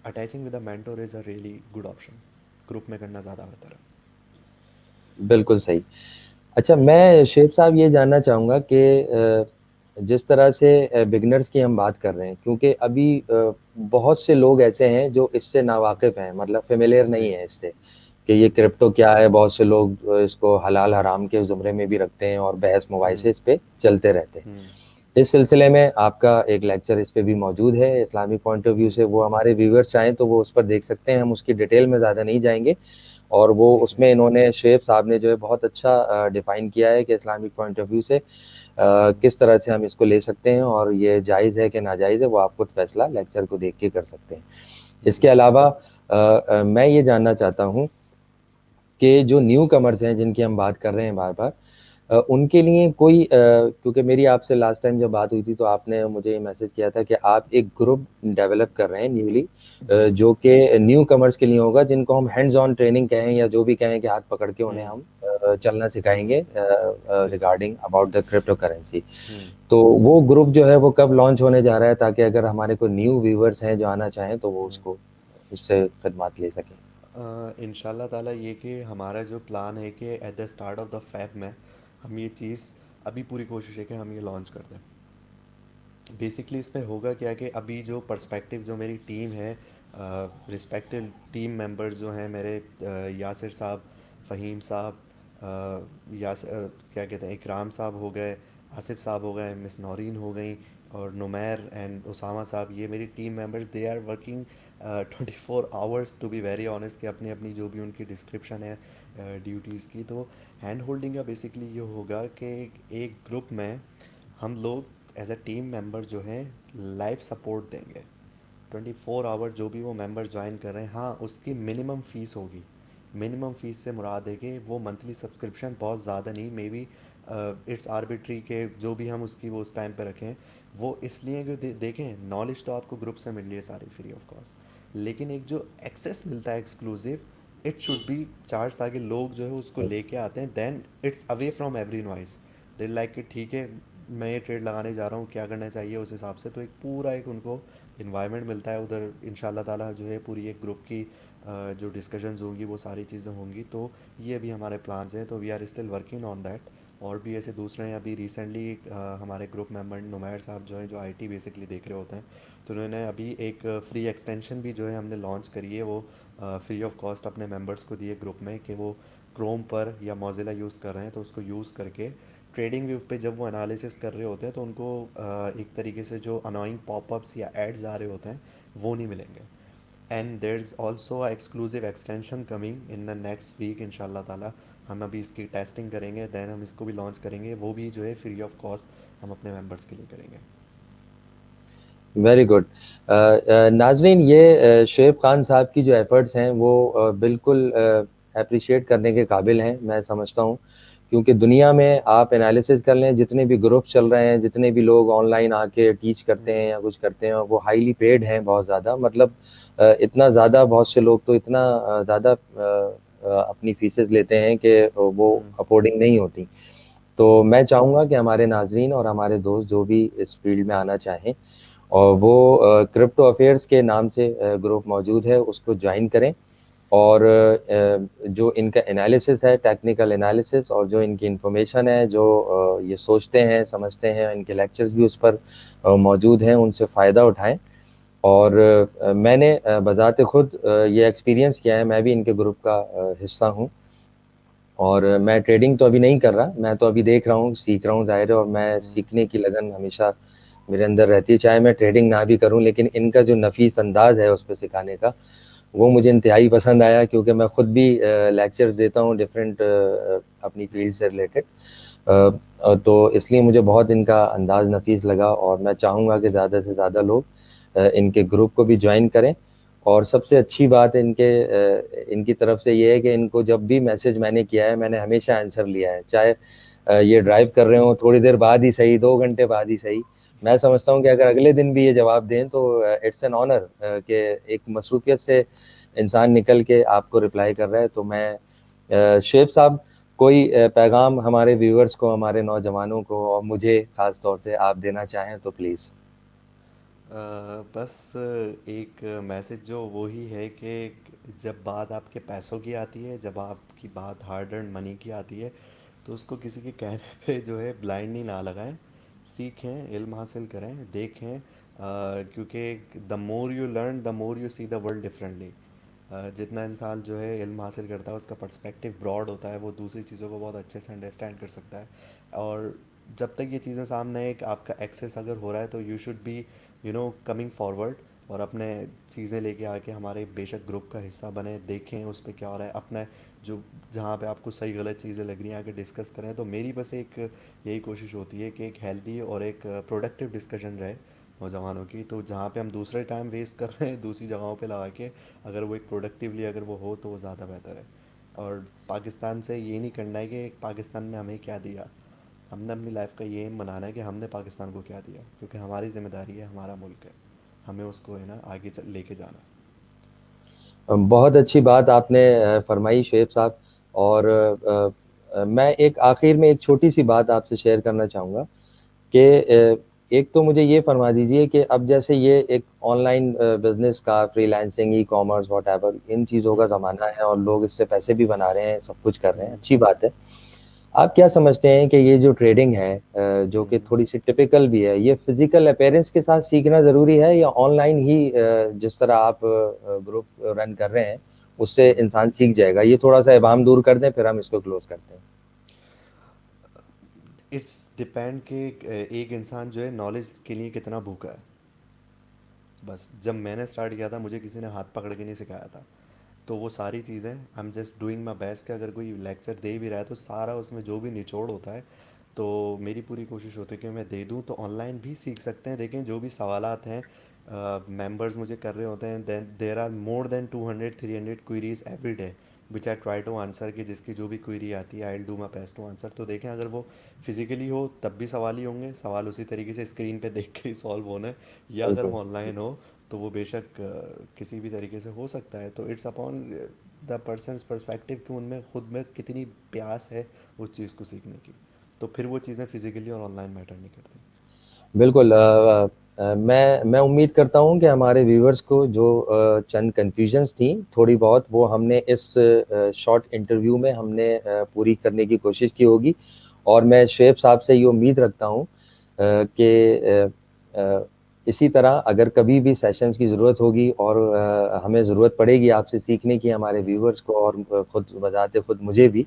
attaching with a mentor is a really good option. Group में करना ज़्यादा बेहतर है। बिल्कुल सही। अच्छा, मैं शेख साहब ये जानना चाहूँगा कि जिस तरह से बिगिनर्स की हम बात कर रहे हैं, क्योंकि अभी बहुत से लोग ऐसे हैं जो इससे नावाकिफ़ हैं, मतलब फ़ेमिलियर जी। नहीं है इससे, कि ये क्रिप्टो क्या है। बहुत से लोग इसको हलाल हराम के ज़ुमरे में भी रखते हैं और बहस हम्म। मुबाहिसे इस पे चलते रहते हैं। हम्म। इस सिलसिले में आपका एक लेक्चर इस पे भी मौजूद है इस्लामिक पॉइंट ऑफ व्यू जी से, वो हमारे व्यूअर्स चाहें तो वो उस पर देख सकते हैं, हम उसकी डिटेल में ज़्यादा नहीं जाएँगे। और वो ठीक है। उसमें इन्होंने शुएब साहब ने जो है बहुत अच्छा डिफ़ाइन किया है कि इस्लामिक पॉइंट ऑफ व्यू से हम्म। किस तरह से हम इसको ले सकते हैं और ये जायज़ है कि नाजायज़ है, वो आप खुद फैसला लेक्चर को देख के कर सकते हैं। इसके जी। अलावा मैं ये जानना चाहता हूँ कि जो न्यू कमर्स हैं जिनकी हम बात कर रहे हैं बार-बार, उनके लिए कोई क्योंकि मेरी आपसे लास्ट टाइम जब बात हुई थी तो आपने मुझे ये मैसेज किया था कि आप एक ग्रुप डेवलप कर रहे हैं न्यूली, जी। जो कि न्यू कमर्स के लिए होगा, जिनको हम हैंड्स ऑन ट्रेनिंग कहें या जो भी कहें कि हाथ पकड़ के उन्हें हम्म। हम चलना सिखाएंगे बिल्कुल। Regarding about the crypto currency. Hmm. तो वो ग्रुप जो है वो कब लॉन्च होने जा रहा है, ताकि अगर हमारे कोई न्यू व्यूवर्स हैं जो आना चाहें तो वो हम्म। उसको उससे खदमात ले सकें। इंशाल्लाह ताला ये कि हमारा जो प्लान है कि at the start of the Feb में हम ये चीज़, अभी पूरी कोशिश है कि हम ये लॉन्च कर दें। बेसिकली इस पे होगा क्या कि अभी जो पर्सपेक्टिव जो मेरी टीम है, रिस्पेक्टिव टीम मेंबर्स जो हैं मेरे, यासिर साहब, फ़हीम साहब, क्या कहते हैं, इकराम साहब हो गए, आसिफ साहब हो गए, मिस नौरीन हो गई, और नुमैर एंड उसामा साहब, ये मेरी team members, they are working 24 hours to be very honest, कि अपनी अपनी जो भी उनकी डिस्क्रिप्शन है ड्यूटीज़ की। तो हैंड होल्डिंग का बेसिकली ये होगा कि एक ग्रुप में हम लोग एज अ टीम मेंबर जो है लाइव सपोर्ट देंगे 24 आवर। जो भी वो मेंबर ज्वाइन कर रहे हैं, हाँ उसकी मिनिमम फ़ीस होगी। मिनिमम फ़ीस से मुराद है कि वो मंथली सब्सक्रिप्शन बहुत ज़्यादा नहीं, मे बी इट्स आर्बिट्री के जो भी हम उसकी वो उस टाइम पे रखें। वो इसलिए कि देखें, नॉलेज तो आपको ग्रुप से मिल रही है सारी फ्री ऑफ कॉस्ट, लेकिन एक जो एक्सेस मिलता है exclusive, it should be charge, ताकि लोग जो है उसको लेके आते हैं, then it's away from every noise. They like कि ठीक है, मैं ये ट्रेड लगाने जा रहा हूँ, क्या करना चाहिए उस हिसाब से। तो एक पूरा एक उनको इन्वायरमेंट मिलता है उधर। इंशाल्लाह ताला जो है पूरी एक ग्रुप की जो डिस्कशंस होंगी वो सारी चीज़ें होंगी। तो ये भी हमारे प्लान्स हैं, तो we are still working on that. और भी ऐसे दूसरे हैं, अभी रिसेंटली हमारे ग्रुप मेंबर नुमैर साहब जो हैं, जो आईटी बेसिकली देख रहे होते हैं, तो उन्होंने अभी एक फ्री एक्सटेंशन भी जो है हमने लॉन्च करी है, वो फ्री ऑफ कॉस्ट अपने मेंबर्स को दिए ग्रुप में, कि वो क्रोम पर या मोज़िला यूज़ कर रहे हैं तो उसको यूज़ करके ट्रेडिंग व्यू पे जब वो एनालिसिस कर रहे होते हैं, तो उनको एक तरीके से जो अनोइंग पॉपअप्स या एड्स आ रहे होते हैं वो नहीं मिलेंगे। And there is also a exclusive extension coming in the next week इंशाल्लाह ताला। हम अभी इसकी टेस्टिंग करेंगे, देन हम इसको भी लॉन्च करेंगे, वो भी जो है फ्री ऑफ कॉस्ट हम अपने मेंबर्स के लिए करेंगे। Very good. नाजरीन, ये शुएब खान साहब की जो एफर्ट्स हैं वो बिल्कुल अप्रिशिएट करने के काबिल हैं, मैं समझता हूँ। क्योंकि दुनिया में आप एनालिसिस कर लें, जितने भी ग्रुप चल रहे हैं, जितने भी लोग ऑनलाइन आके टीच करते हैं या कुछ करते हैं, वो हाईली पेड हैं बहुत ज़्यादा। मतलब इतना ज़्यादा, बहुत से लोग तो इतना ज़्यादा अपनी फीसेस लेते हैं कि वो हम्म। अफोर्डिंग नहीं होती। तो मैं चाहूँगा कि हमारे नाजरीन और हमारे दोस्त जो भी इस फील्ड में आना चाहें, और वो क्रिप्टो अफेयर्स के नाम से ग्रुप मौजूद है, उसको ज्वाइन करें। और जो इनका एनालिसिस है, टेक्निकल एनालिसिस, और जो इनकी इंफॉर्मेशन है, जो ये सोचते हैं समझते हैं, इनके लेक्चर्स भी उस पर मौजूद हैं, उनसे फ़ायदा उठाएं। और मैंने बज़ाते खुद ये एक्सपीरियंस किया है, मैं भी इनके ग्रुप का हिस्सा हूँ। और मैं ट्रेडिंग तो अभी नहीं कर रहा, मैं तो अभी देख रहा हूँ, सीख रहा हूँ, ज़ाहिर है। और मैं सीखने की लगन हमेशा मेरे अंदर रहती है, चाहे मैं ट्रेडिंग ना भी करूं। लेकिन इनका जो नफीस अंदाज है उस पर सिखाने का, वो मुझे इंतहाई पसंद आया, क्योंकि मैं खुद भी लेक्चर्स देता हूँ डिफरेंट अपनी फील्ड से रिलेटेड। तो इसलिए मुझे बहुत इनका अंदाज नफीस लगा, और मैं चाहूँगा कि ज़्यादा से ज़्यादा लोग इनके ग्रुप को भी ज्वाइन करें। और सबसे अच्छी बात इनकी तरफ से ये है कि इनको जब भी मैसेज मैंने किया है, मैंने हमेशा आंसर लिया है। चाहे ये ड्राइव कर रहे हो, थोड़ी देर बाद ही सही, 2 घंटे बाद ही सही। मैं समझता हूँ कि अगर अगले दिन भी ये जवाब दें तो इट्स एन ऑनर कि एक मसरूफियत से इंसान निकल के आपको रिप्लाई कर रहा है। तो मैं शेब साहब, कोई पैगाम हमारे व्यूअर्स को, हमारे नौजवानों को और मुझे ख़ास तौर से आप देना चाहें तो प्लीज़। बस एक मैसेज जो वो ही है कि जब बात आपके पैसों की आती है, जब आपकी बात हार्ड अर्न मनी की आती है, तो उसको किसी के कहने पे जो है ब्लाइंडली ना लगाएं। सीखें, इल्म हासिल करें, देखें, क्योंकि the more you learn the more you see the world differently. जितना इंसान जो है इल्म हासिल करता है, उसका पर्सपेक्टिव ब्रॉड होता है, वो दूसरी चीज़ों को बहुत अच्छे से अंडरस्टैंड कर सकता है। और जब तक ये चीज़ें सामने एक आपका एक्सेस अगर हो रहा है, तो you should be coming forward, और अपने चीज़ें लेके आके हमारे बेशक ग्रुप का हिस्सा बने, देखें उस पर क्या हो रहा है, अपना जो जहाँ पे आपको सही गलत चीज़ें लग रही हैं आके डिस्कस करें। तो मेरी बस एक यही कोशिश होती है कि एक हेल्दी और एक प्रोडक्टिव डिस्कशन रहे नौजवानों की। तो जहाँ पे हम दूसरे टाइम वेस्ट कर रहे हैं दूसरी जगहों पे लगा के, अगर वो एक प्रोडक्टिवली अगर वो हो तो वो ज़्यादा बेहतर है। और पाकिस्तान से ये नहीं करना है कि पाकिस्तान ने हमें क्या दिया, हमने अपनी लाइफ का ये एम बनाना है कि हमने पाकिस्तान को क्या दिया, क्योंकि हमारी जिम्मेदारी है, हमारा मुल्क है, हमें उसको है ना आगे लेके जाना है। बहुत अच्छी बात आपने फरमाई शेब साहब। और मैं एक आखिर में एक छोटी सी बात आपसे शेयर करना चाहूँगा कि एक तो मुझे ये फरमा दीजिए कि अब जैसे ये एक ऑनलाइन बिजनेस का फ्रीलांसिंग ई कॉमर्स वॉटएवर इन चीज़ों का ज़माना है और लोग इससे पैसे भी बना रहे हैं, सब कुछ कर रहे हैं, अच्छी बात है। आप क्या समझते हैं कि ये जो ट्रेडिंग है जो कि थोड़ी सी टिपिकल भी है, ये फिजिकल अपीयरेंस के साथ सीखना ज़रूरी है या ऑनलाइन ही जिस तरह आप ग्रुप रन कर रहे हैं उससे इंसान सीख जाएगा? ये थोड़ा सा इबाम दूर कर दें फिर हम इसको क्लोज करते हैं। इट्स डिपेंड कि एक इंसान जो है नॉलेज के लिए कितना भूखा है। बस जब मैंने स्टार्ट किया था मुझे किसी ने हाथ पकड़ के नहीं सिखाया था, तो वो सारी चीज़ें I am just doing my best कि अगर कोई लेक्चर दे भी रहा है तो सारा उसमें जो भी निचोड़ होता है तो मेरी पूरी कोशिश होती है कि मैं दे दूँ। तो ऑनलाइन भी सीख सकते हैं, देखें जो भी सवालात हैं मेंबर्स मुझे कर रहे होते हैं, then there are more than 200-300 queries every day which I try to answer, कि जिसकी जो भी क्वेरी आती है I will do my best to answer. तो देखें अगर वो फिजिकली हो तब भी सवाल ही होंगे, सवाल उसी तरीके से स्क्रीन पे देख के ही सॉल्व होना है, या अगर बिल्कुल। वो ऑनलाइन हो तो वो बेशक किसी भी तरीके से हो सकता है। तो it's upon the persons perspective कि उनमें खुद में कितनी प्यास है उस चीज़ को सीखने की, तो फिर वो चीज़ें फिजिकली और ऑनलाइन मैटर नहीं करती। बिल्कुल। मैं उम्मीद करता हूँ कि हमारे व्यूअर्स को जो चंद कन्फ्यूजन्स थी थोड़ी बहुत वो हमने इस शॉर्ट इंटरव्यू में हमने पूरी करने की कोशिश की होगी। और मैं शुएब साहब से ये उम्मीद रखता हूँ कि इसी तरह अगर कभी भी सेशंस की ज़रूरत होगी और हमें ज़रूरत पड़ेगी आपसे सीखने की, हमारे व्यूअर्स को और खुद बजाते खुद मुझे भी,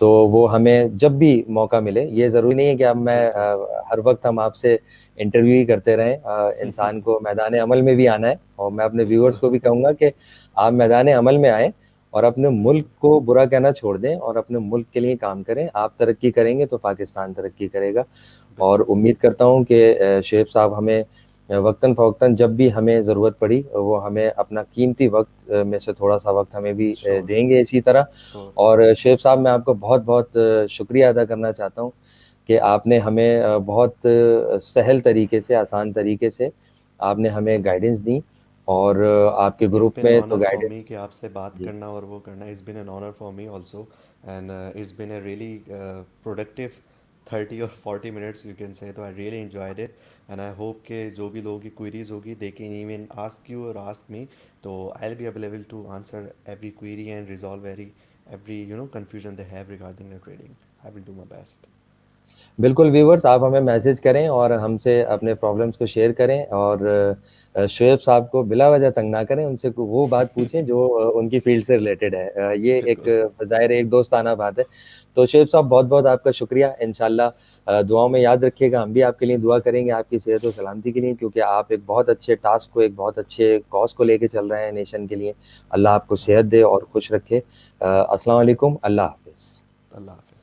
तो वो हमें जब भी मौका मिले, ये ज़रूरी नहीं है कि अब मैं बिल्कुल। हर वक्त हम आपसे इंटरव्यू ही करते रहें। इंसान को मैदान अमल में भी आना है और मैं अपने व्यूअर्स बिल्कुल। को भी कहूँगा कि आप मैदान अमल में आएँ और अपने मुल्क बिल्कुल। को बुरा कहना छोड़ दें और अपने मुल्क के लिए काम करें। आप तरक्की करेंगे तो पाकिस्तान तरक्की करेगा। और बिल्कुल। उम्मीद करता हूँ कि शुएब साहब हमें वक्तन फ़वक्तन जब भी हमें ज़रूरत पड़ी वो हमें अपना कीमती वक्त में से थोड़ा-सा वक्त हमें भी श्योर। देंगे इसी तरह। श्योर। और शुएब साहब मैं आपको बहुत-बहुत शुक्रिया अदा करना चाहता हूँ कि आपने हमें बहुत सहल तरीके से, आसान तरीके से आपने हमें गाइडेंस दी और आपके इट्स ग्रुप बिन एन में तो ऑनर फॉर गाइडेंस। मी कि आपसे बात जी। करना और वो करना, it's been an honour for me also, and it's been a really productive 30 or 40 minutes you can say. तो I really enjoyed it and I hope कि जो भी लोगों की क्वेरीज होगी they can even ask you और ask me, तो I will be available to answer every query and resolve every confusion they have regarding the trading. I will do my best. बिल्कुल viewers आप हमें message करें और हमसे अपने problems को शेयर करें और शुएब साहब को बिला वजह तंग ना करें, उनसे वो बात पूछें जो उनकी फील्ड से रिलेटेड है। ये एक बिल्कुल। ज़ाहिर है एक दोस्ताना बात है। तो शुएब साहब बहुत-बहुत आपका शुक्रिया। इंशाल्लाह दुआओं में याद रखिएगा, हम भी आपके लिए दुआ करेंगे आपकी सेहत और सलामती के लिए क्योंकि आप एक बहुत अच्छे टास्क को, एक बहुत अच्छे कॉज़ को लेके चल रहे हैं नेशन के लिए। अल्लाह आपको सेहत दे और खुश रखे। अस्सलाम वालेकुम, अल्लाह हाफ़िज़। अल्लाह हाफिज़।